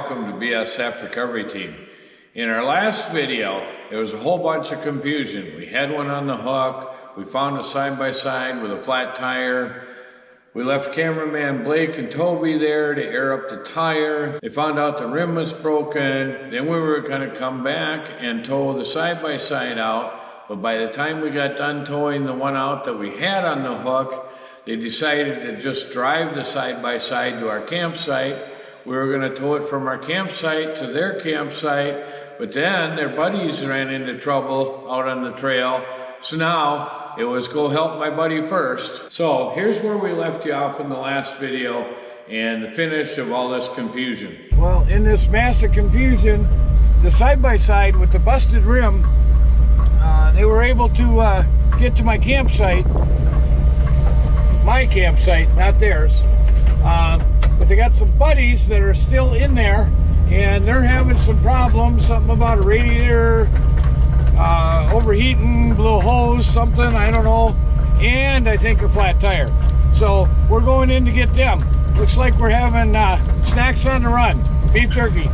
welcome to BSF Recovery Team. In our last video, there was a whole bunch of confusion. We had one on the hook, we found a side-by-side with a flat tire. We left cameraman Blake and Toby there to air up the tire. They found out the rim was broken. Then we were going to come back and tow the side-by-side out. But by the time we got done towing the one out that we had on the hook, they decided to just drive the side-by-side to our campsite. We were going to tow it from our campsite to their campsite, but then their buddies ran into trouble out on the trail. So now it was go help my buddy first. So here's where we left you off in the last video and the finish of all this confusion. Well, in this massive confusion, the side-by-side with the busted rim, they were able to get to my campsite, not theirs. But they got some buddies that are still in there, and they're having some problems, something about a radiator overheating, blew a hose, something, I don't know, and I think a flat tire. So we're going in to get them. Looks like we're having snacks on the run, beef jerky.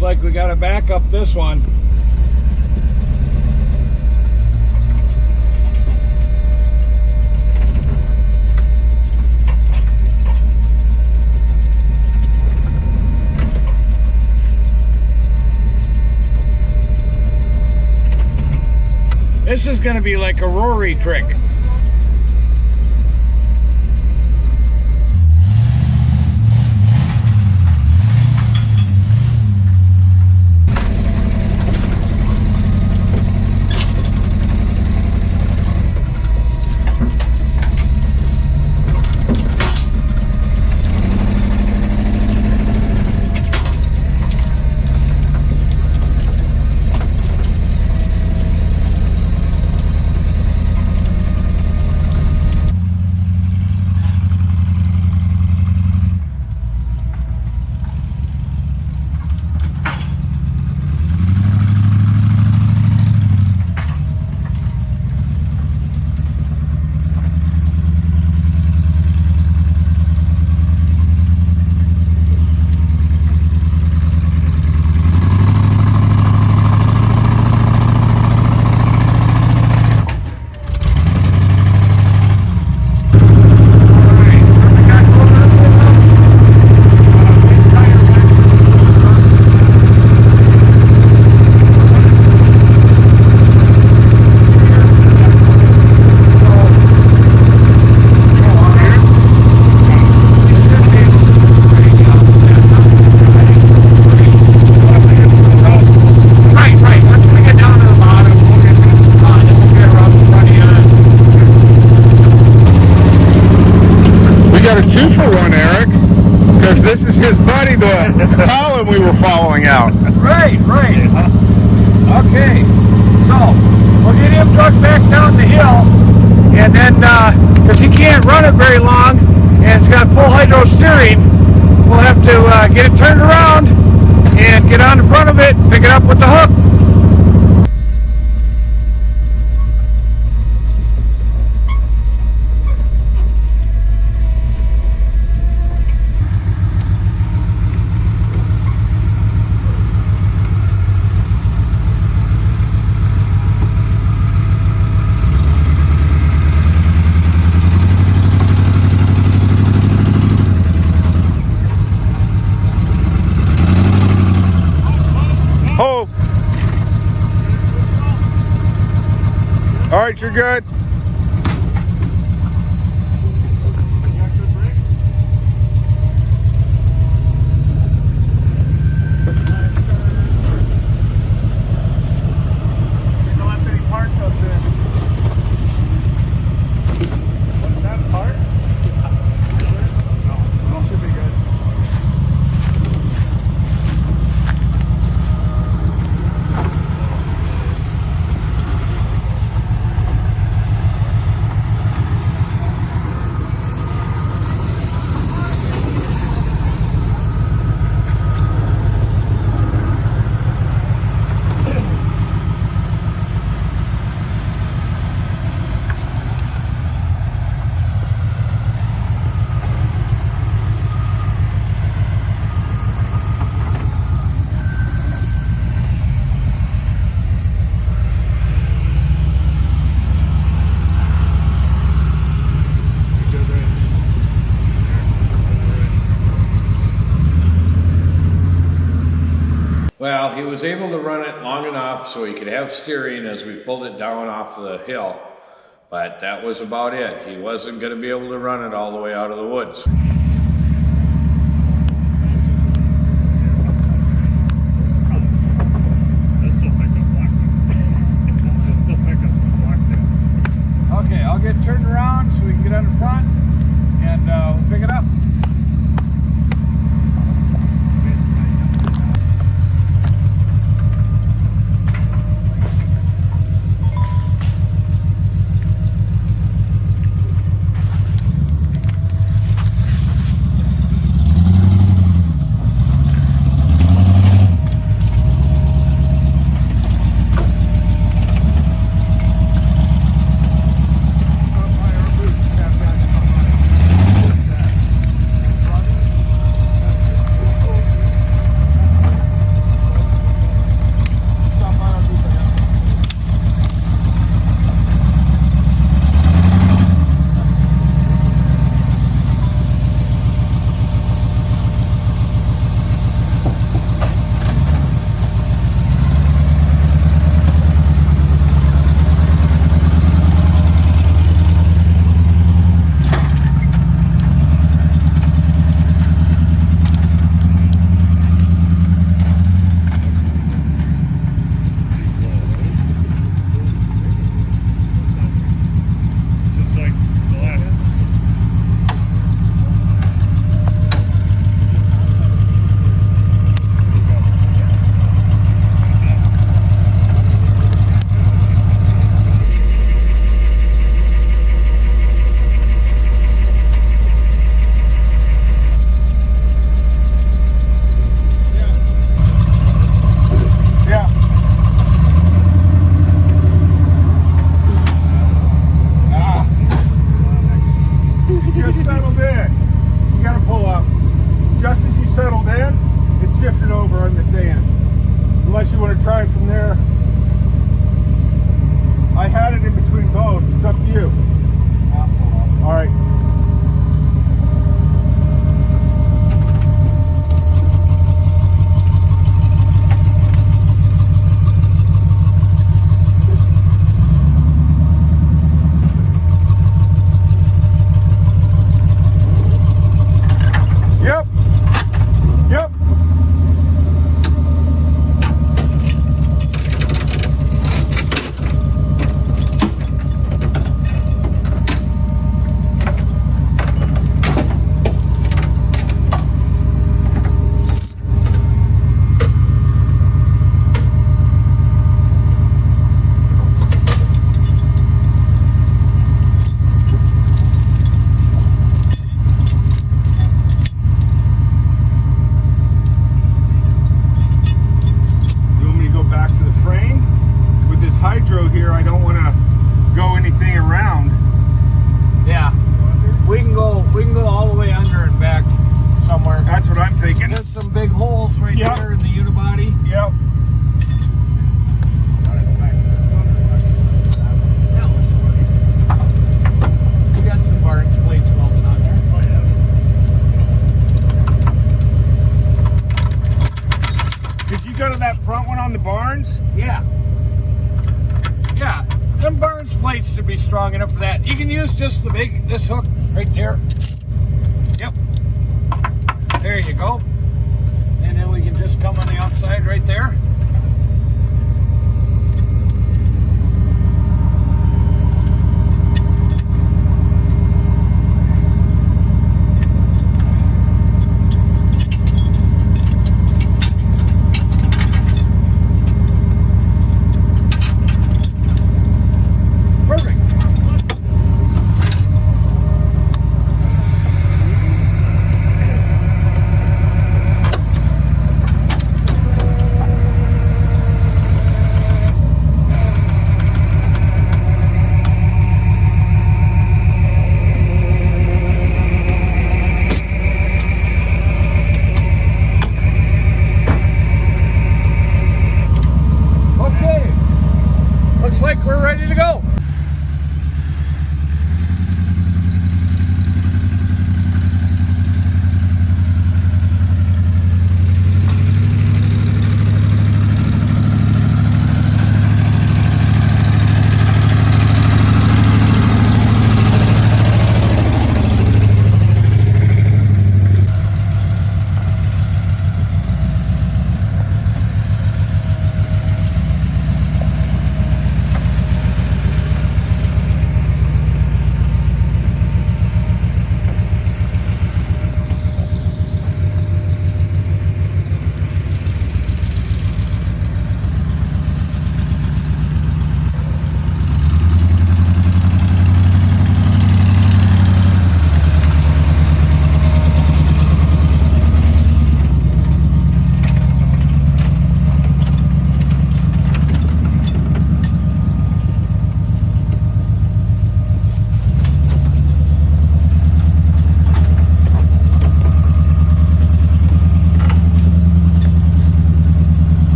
Like we got to back up this one. This is going to be like a Rory trick. This is his buddy, the Talon we were following out. Right. Okay, so we'll get him trucked back down the hill, and then, because he can't run it very long, and it's got full hydro steering, we'll have to get it turned around and get on the front of it, pick it up with the hook. All right, you're good. he was able to run it long enough so he could have steering as we pulled it down off the hill. But that was about it. He wasn't going to be able to run it all the way out of the woods. Okay, I'll get turned around so we can get on the front and we'll pick it up. Unless you want to try it from there. I had it in between both. It's up to you. All right. Yep. Yep. Hydro here, I don't want to go anything around. Yeah, we can go all the way under and back somewhere. That's what I'm thinking. There's some big holes right there in the unibody. Yep. We got some Barnes plates welded on there. Did you go to that front one on the Barnes? Yeah. Yeah, them Barnes plates should be strong enough for that. You can use just this hook right there. Yep. There you go. And then we can just come on the outside right there.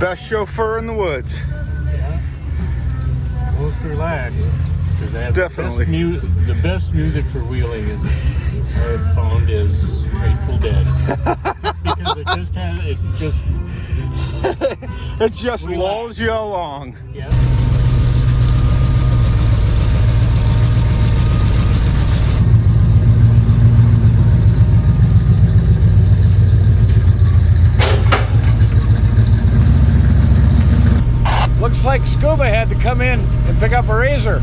best chauffeur in the woods. Yeah. Most relaxed. Because Definitely. The best music for wheeling is I have found is Grateful Dead. Because It just Relax. lulls you along. yeah. Looks like Scuba had to come in and pick up a razor.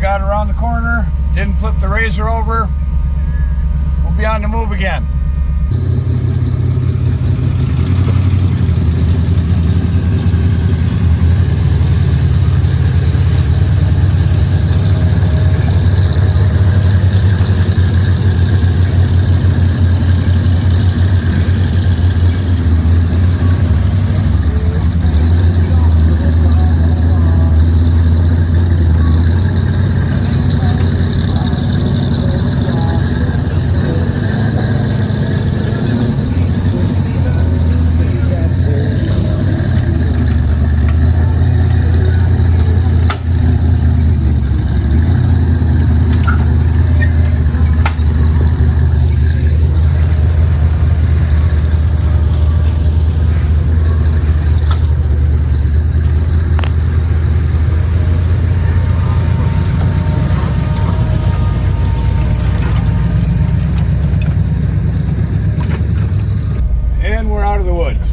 Got around the corner, didn't flip the razor over. We'll be on the move again.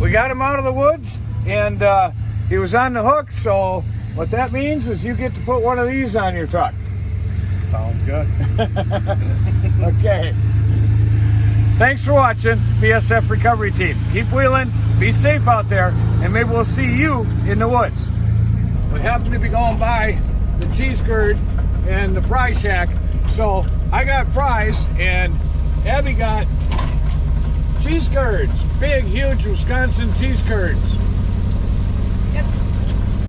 We got him out of the woods, and he was on the hook, so what that means is you get to put one of these on your truck. Sounds good. Okay. Thanks for watching, BSF Recovery Team. Keep wheeling, be safe out there, and maybe we'll see you in the woods. We happen to be going by the cheese curd and the fry shack, so I got fries, and Abby got cheese curds, big, huge Wisconsin cheese curds.